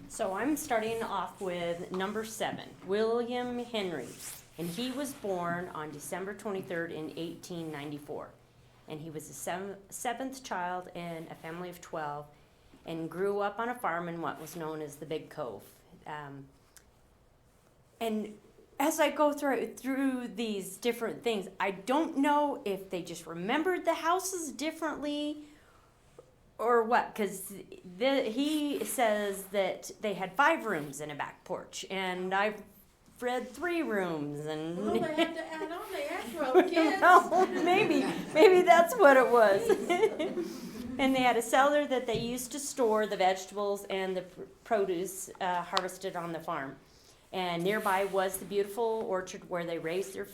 So I'm starting off with number 7, William Henry. And he was born on December 23rd in 1894. And he was the seventh child in a family of 12 and grew up on a farm in what was known as the Big Cove. And as I go through these different things, I don't know if they just remembered the houses differently or what, because he says that they had 5 rooms and a back porch, and I've read 3 rooms, and Well, they had to add on the extra kids. well, maybe that's what it was. And they had a cellar that they used to store the vegetables and the produce harvested on the farm. And nearby was the beautiful orchard where they raised their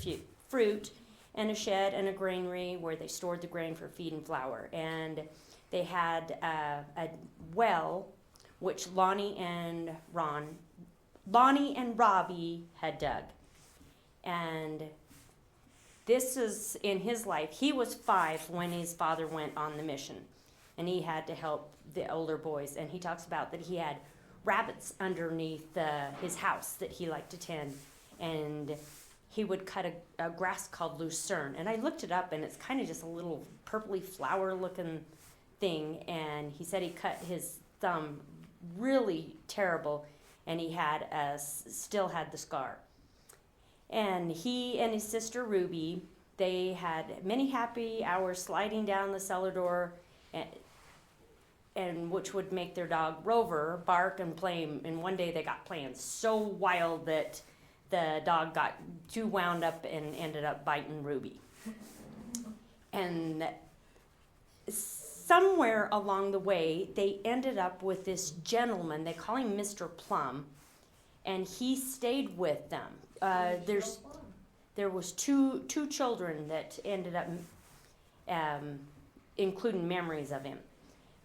fruit, and a shed and a granary where they stored the grain for feed and flour. And they had a well, which Lonnie and Robbie had dug. And this is in his life. He was 5 when his father went on the mission, and he had to help the older boys. And he talks about that he had rabbits underneath his house that he liked to tend, and he would cut a grass called lucerne. And I looked it up, and it's kind of just a little purpley flower-looking thing. And he said he cut his thumb really terrible, and he had still had the scar. And he and his sister Ruby, they had many happy hours sliding down the cellar door, and which would make their dog Rover bark and play. And one day they got playing so wild that the dog got too wound up and ended up biting Ruby. And somewhere along the way, they ended up with this gentleman. They call him Mr. Plum, and he stayed with them. There was two children that ended up including memories of him.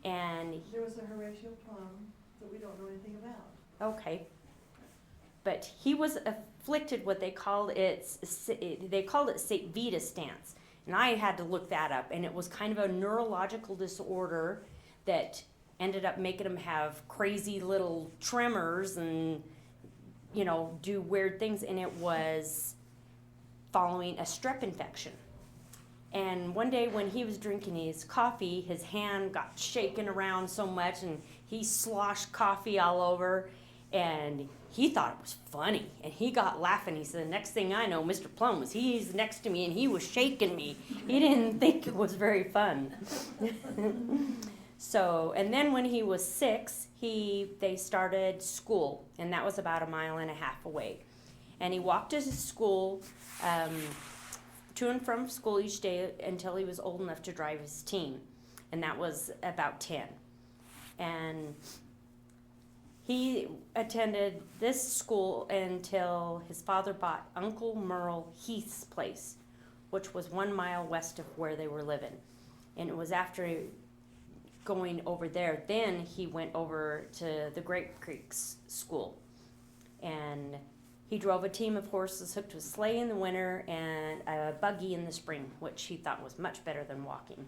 And There was a Horatio Plum that we don't know anything about. okay, but he was afflicted what they called it St. Vita stance, and I had to look that up, and it was kind of a neurological disorder that ended up making him have crazy little tremors and do weird things, and it was following a strep infection. And one day when he was drinking his coffee, his hand got shaken around so much, and he sloshed coffee all over, and he thought it was funny, and he got laughing. He said, the next thing I know, Mr. Plum he's next to me, and he was shaking me. He didn't think it was very fun. So, and then when he was 6, they started school, and that was about 1.5 miles away. And he walked to his school, to and from school each day until he was old enough to drive his team, and that was about 10. And he attended this school until his father bought Uncle Merle Heath's place, which was 1 mile west of where they were living. And it was after going over there, then he went over to the Grape Creek's school. And he drove a team of horses hooked to a sleigh in the winter and a buggy in the spring, which he thought was much better than walking.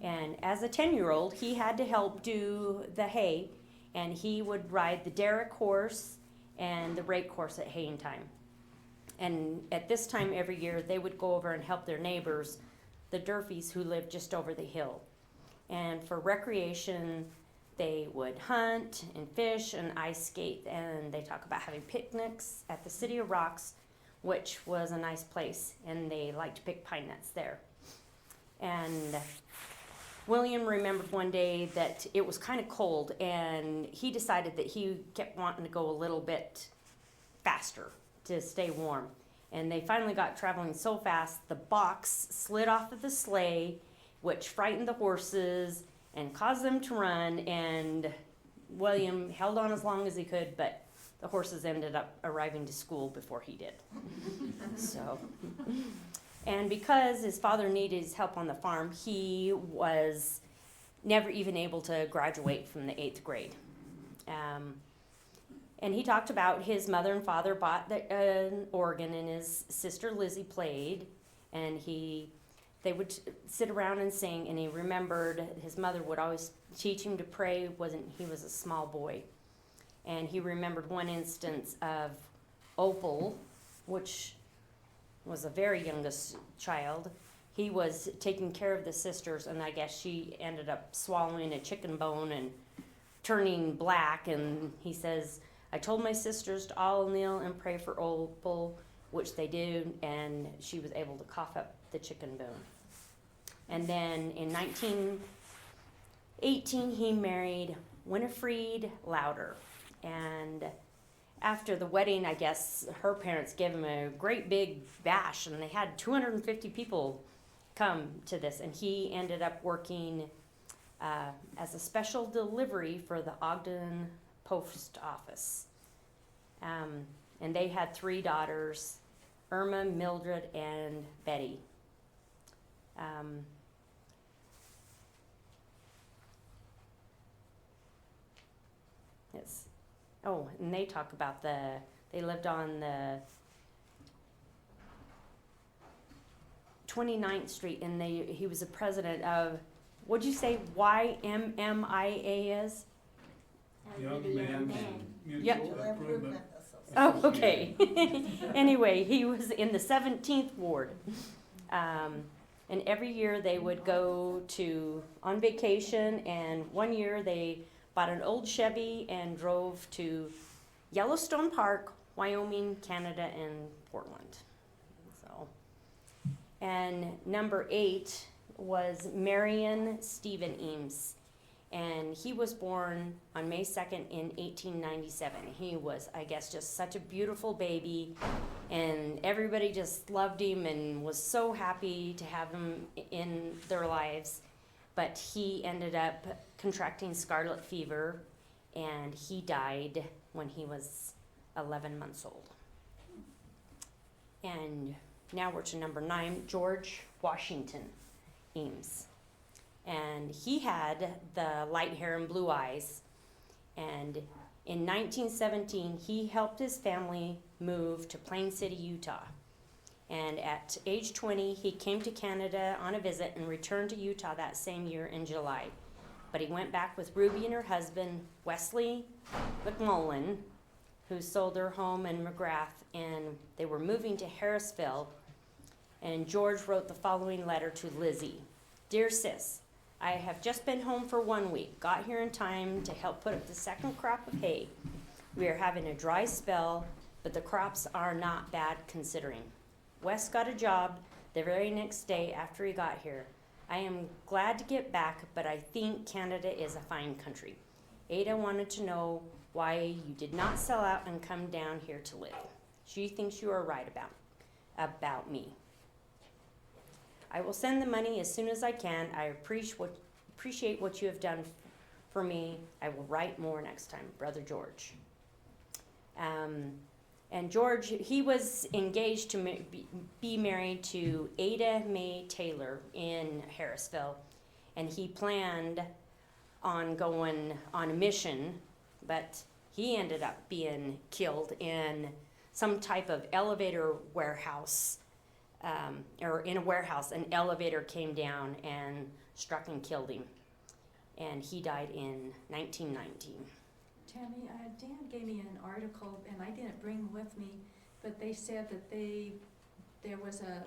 And as a 10-year-old, he had to help do the hay, and he would ride the derrick horse and the rake horse at haying time. And at this time every year, they would go over and help their neighbors, the Durfees, who lived just over the hill. And for recreation, they would hunt and fish and ice skate, and they talk about having picnics at the City of Rocks, which was a nice place, and they liked to pick pine nuts there. And William remembered one day that it was kind of cold, and he decided that he kept wanting to go a little bit faster to stay warm. And they finally got traveling so fast, the box slid off of the sleigh, which frightened the horses and caused them to run, and William held on as long as he could, but the horses ended up arriving to school before he did. So, and because his father needed his help on the farm, he was never even able to graduate from the 8th grade. And he talked about his mother and father bought an organ, and his sister Lizzie played, and they would sit around and sing, and he remembered his mother would always teach him to pray. He was a small boy. And he remembered one instance of Opal, which was a very youngest child. He was taking care of the sisters, and I guess she ended up swallowing a chicken bone and turning black. And he says, I told my sisters to all kneel and pray for Opal, which they did, and she was able to cough up the chicken bone. And then in 1918, he married Winifred Lauder. And after the wedding, I guess her parents gave him a great big bash, and they had 250 people come to this. And he ended up working as a special delivery for the Ogden Post Office. And they had 3 daughters, Irma, Mildred, and Betty. Yes. Oh, and they talk about they lived on the 29th Street, and he was a president of, what'd you say, YMMIA is? Young Men Yep. Mutual Improvement. Oh, okay. Anyway, he was in the 17th ward. And every year they would go on vacation, and one year they bought an old Chevy and drove to Yellowstone Park, Wyoming, Canada, and Portland. So, and number 8 was Marion Stephen Eames. And he was born on May 2nd in 1897. He was, I guess, just such a beautiful baby, and everybody just loved him and was so happy to have him in their lives. But he ended up contracting scarlet fever, and he died when he was 11 months old. And now we're to number 9, George Washington Eames. And he had the light hair and blue eyes. And in 1917, he helped his family move to Plain City, Utah. And at age 20, he came to Canada on a visit and returned to Utah that same year in July. But he went back with Ruby and her husband, Wesley McMullen, who sold their home in McGrath, and they were moving to Harrisville. And George wrote the following letter to Lizzie. Dear Sis, I have just been home for 1 week. Got here in time to help put up the second crop of hay. We are having a dry spell, but the crops are not bad considering. Wes got a job the very next day after he got here. I am glad to get back, but I think Canada is a fine country. Ada wanted to know why you did not sell out and come down here to live. She thinks you are right about me. I will send the money as soon as I can. I appreciate what you have done for me. I will write more next time, Brother George. And George, he was engaged to be married to Ada Mae Taylor in Harrisville, and he planned on going on a mission, but he ended up being killed in some type of elevator warehouse. Or in a warehouse, an elevator came down and struck and killed him. And he died in 1919. Tammy, Dan gave me an article, and I didn't bring with me, but they said that there was a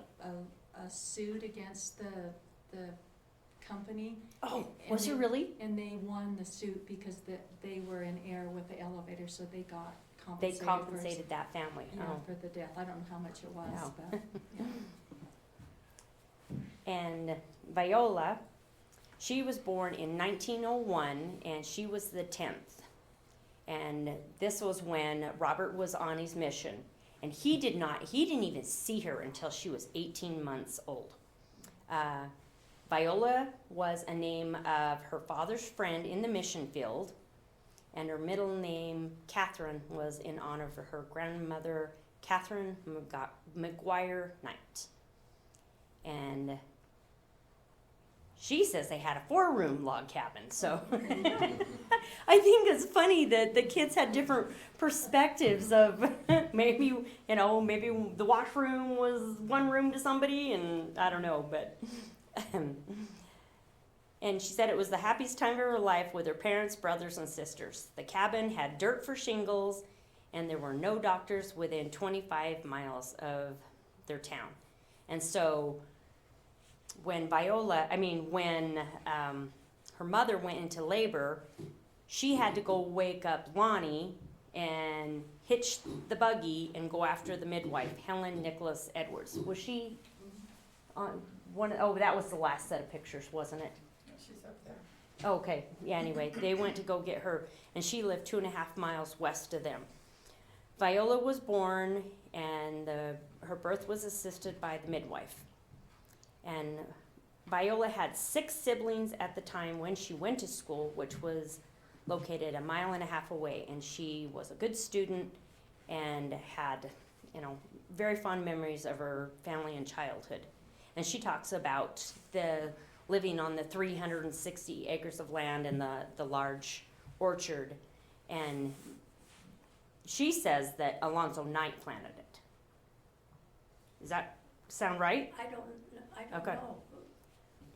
suit against the company. Oh, and was there really? And they won the suit because they were in error with the elevator, so they got They compensated. compensated that family. For the death. I don't know how much it was, No. but yeah. And Viola, she was born in 1901, and she was the 10th. And this was when Robert was on his mission. And he didn't even see her until she was 18 months old. Viola was a name of her father's friend in the mission field, and her middle name, Catherine, was in honor of her grandmother, Catherine McGuire Knight. And she says they had a 4-room log cabin, so I think it's funny that the kids had different perspectives of maybe the washroom was one room to somebody, and I don't know, but And she said it was the happiest time of her life with her parents, brothers, and sisters. The cabin had dirt for shingles, and there were no doctors within 25 miles of their town. And so when her mother went into labor, she had to go wake up Lonnie and hitch the buggy and go after the midwife, Helen Nicholas Edwards. Was she on one? Oh, that was the last set of pictures, wasn't it? She's up there. Okay, yeah, anyway, they went to go get her, and she lived 2.5 miles west of them. Viola was born, and her birth was assisted by the midwife. And Viola had 6 siblings at the time when she went to school, which was located 1.5 miles away, and she was a good student and had, very fond memories of her family and childhood. And she talks about the living on the 360 acres of land and the large orchard. And she says that Alonzo Knight planted it. Does that sound right? I don't Okay. know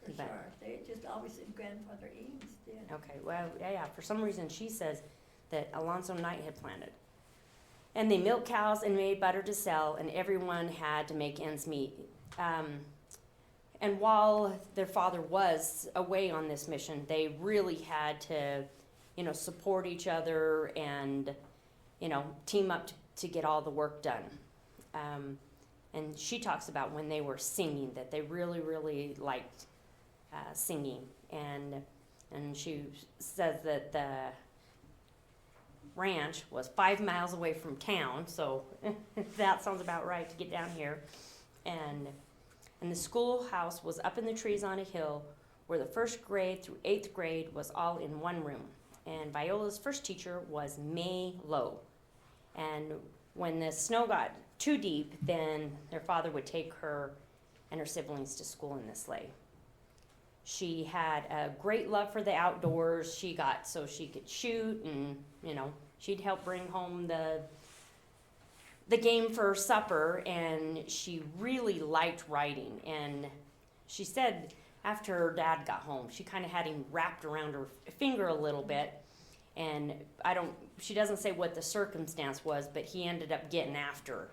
for But- sure. They just always said grandfather Eames did. Okay, well, yeah, for some reason she says that Alonzo Knight had planted. And they milked cows and made butter to sell, and everyone had to make ends meet. And while their father was away on this mission, they really had to, support each other and, team up to get all the work done. And she talks about when they were singing, that they really, really liked singing. And she says that the ranch was 5 miles away from town, so that sounds about right to get down here. And the schoolhouse was up in the trees on a hill where the 1st grade through 8th grade was all in one room. And Viola's first teacher was May Lowe. And when the snow got too deep, then their father would take her and her siblings to school in the sleigh. She had a great love for the outdoors. She got so she could shoot, and she'd help bring home the game for supper, and she really liked writing. And she said after her dad got home, she kind of had him wrapped around her finger a little bit, and she doesn't say what the circumstance was, but he ended up getting after her.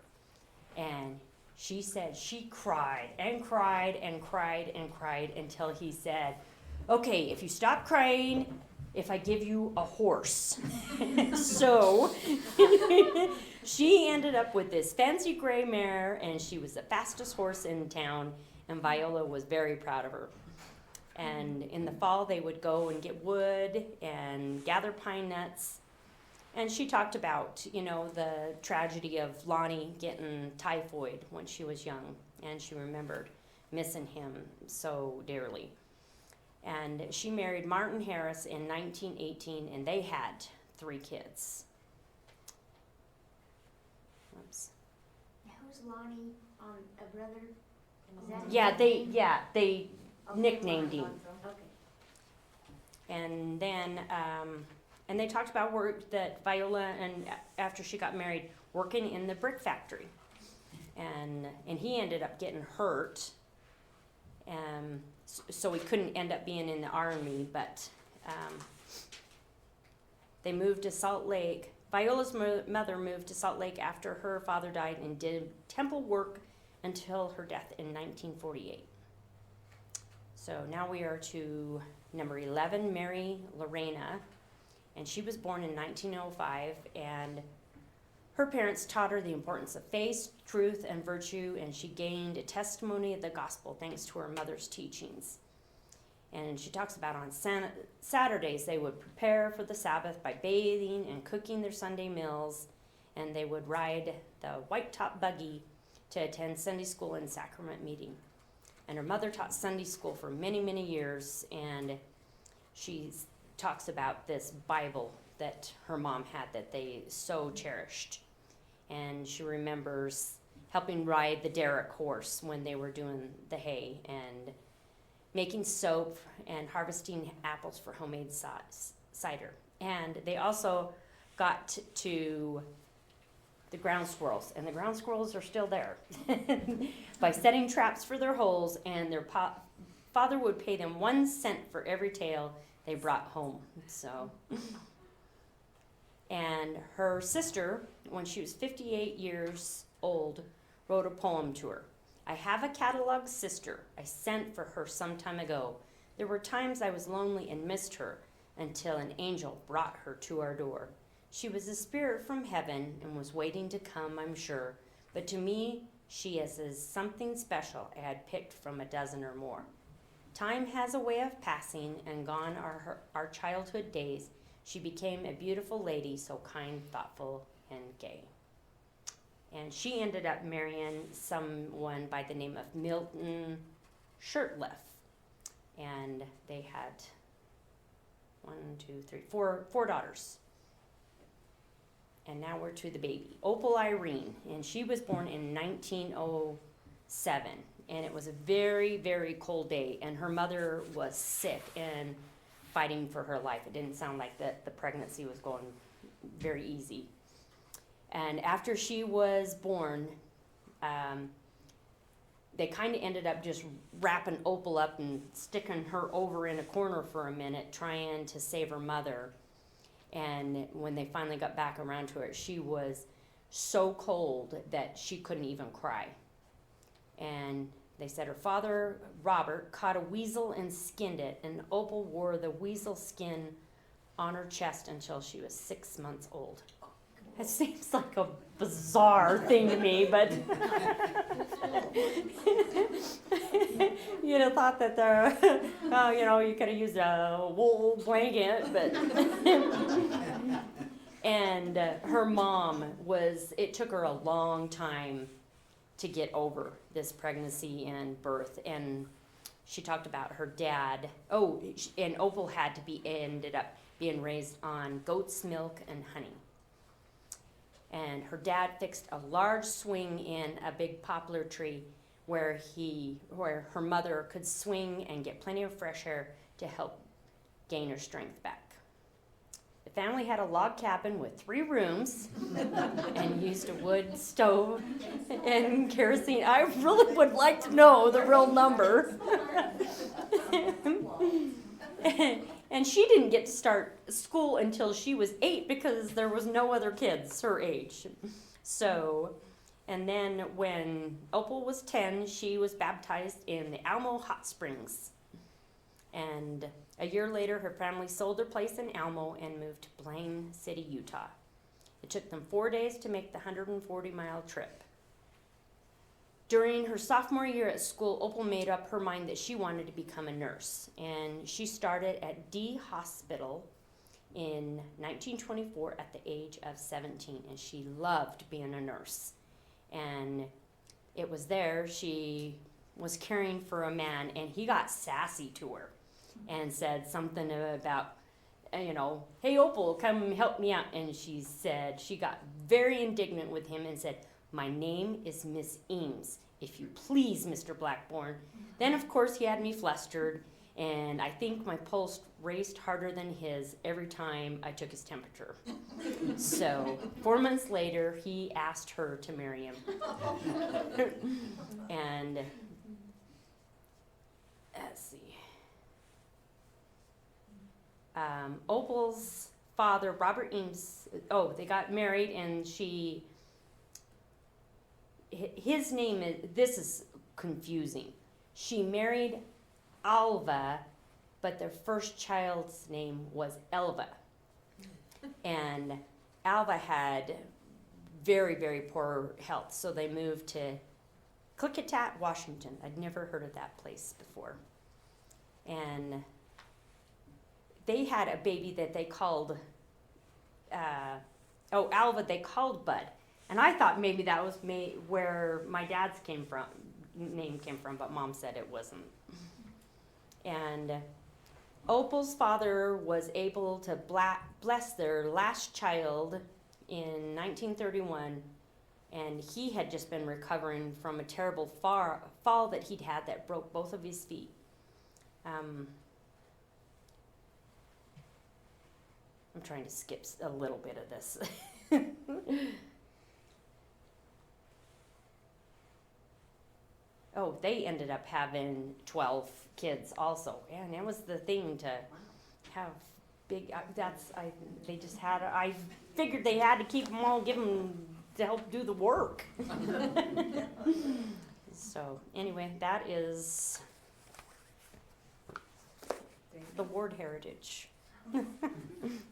And she said she cried and cried and cried and cried until he said, "Okay, if you stop crying, if I give you a horse." So she ended up with this fancy gray mare, and she was the fastest horse in town, and Viola was very proud of her. And in the fall, they would go and get wood and gather pine nuts. And she talked about, the tragedy of Lonnie getting typhoid when she was young, and she remembered missing him so dearly. And she married Martin Harris in 1918, and they had 3 kids. Oops. Who's Lonnie? A brother? Is that They Okay. nicknamed him. Okay. And then, and they talked about work that Viola, and after she got married, working in the brick factory. And he ended up getting hurt. So he couldn't end up being in the army, but they moved to Salt Lake. Viola's mother moved to Salt Lake after her father died and did temple work until her death in 1948. So now we are to number 11, Mary Lorena, and she was born in 1905, and her parents taught her the importance of faith, truth, and virtue, and she gained a testimony of the gospel thanks to her mother's teachings. And she talks about on Saturdays they would prepare for the Sabbath by bathing and cooking their Sunday meals, and they would ride the white-top buggy to attend Sunday school and sacrament meeting. And her mother taught Sunday school for many, many years, and she talks about this Bible that her mom had that they so cherished. And she remembers helping ride the derrick horse when they were doing the hay, and making soap and harvesting apples for homemade cider. And they also got to the ground squirrels, and the ground squirrels are still there, by setting traps for their holes, and their father would pay them 1 cent for every tail they brought home. So, and her sister, when she was 58 years old, wrote a poem to her. I have a catalog sister I sent for her some time ago. There were times I was lonely and missed her until an angel brought her to our door. She was a spirit from heaven and was waiting to come, I'm sure. But to me, she is something special I had picked from a dozen or more. Time has a way of passing, and gone are our childhood days. She became a beautiful lady, so kind, thoughtful, and gay. And she ended up marrying someone by the name of Milton Shirtliff. And they had 4 daughters. And now we're to the baby, Opal Irene, and she was born in 1907. And it was a very, very cold day, and her mother was sick and fighting for her life. It didn't sound like that the pregnancy was going very easy. And after she was born, they kind of ended up just wrapping Opal up and sticking her over in a corner for a minute, trying to save her mother. And when they finally got back around to her, she was so cold that she couldn't even cry. And they said her father, Robert, caught a weasel and skinned it, and Opal wore the weasel skin on her chest until she was 6 months old. It seems like a bizarre thing to me, but you'd have thought that you could have used a wool blanket, but and her mom it took her a long time to get over this pregnancy and birth, and she talked about her dad. And Opal ended up being raised on goat's milk and honey. And her dad fixed a large swing in a big poplar tree where her mother could swing and get plenty of fresh air to help gain her strength back. The family had a log cabin with 3 rooms and used a wood stove and kerosene. I really would like to know the real number. And she didn't get to start school until she was 8 because there was no other kids her age. So, and then when Opal was 10, she was baptized in the Almo Hot Springs. And a year later, her family sold their place in Almo and moved to Blaine City, Utah. It took them 4 days to make the 140-mile trip. During her sophomore year at school, Opal made up her mind that she wanted to become a nurse. And she started at D Hospital in 1924 at the age of 17. And she loved being a nurse. And it was there she was caring for a man, and he got sassy to her and said something about, hey, Opal, come help me out. And she said, she got very indignant with him and said, my name is Miss Eames, if you please, Mr. Blackburn. Then, of course, he had me flustered, and I think my pulse raced harder than his every time I took his temperature. So 4 months later, he asked her to marry him. And let's see. Opal's father, Robert Eames, they got married, and his name this is confusing. She married Alva, but their first child's name was Elva. And Alva had very, very poor health, so they moved to Klickitat, Washington. I'd never heard of that place before. And they had a baby that they called, Alva, they called Bud. And I thought maybe that was where my dad's name came from, but Mom said it wasn't. And Opal's father was able to bless their last child in 1931, and he had just been recovering from a terrible fall that he'd had that broke both of his feet. I'm trying to skip a little bit of this. Oh, they ended up having 12 kids also, and it was the thing to have big. They just had. I figured they had to keep them all, give them to help do the work. So anyway, that is the ward heritage.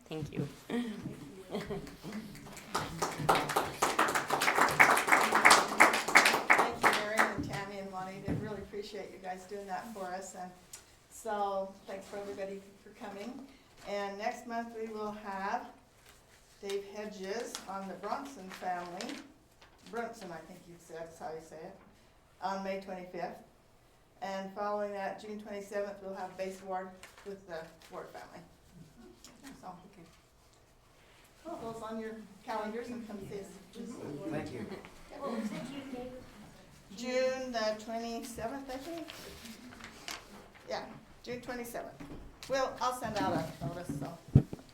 Thank you. Thank you, Mary and Tammy and Monty. I really appreciate you guys doing that for us. And so thanks for everybody for coming. And next month we will have Dave Hedges on the Bronson family. Brunson, I think you said, that's how you say it, on May 25th. And following that, June 27th, we'll have Base Ward with the Ward family. So, put those on your calendars and come see us. Thank you. What was it, June, David? June the 27th, I think. Yeah, June 27th. Well, I'll send out a notice, so.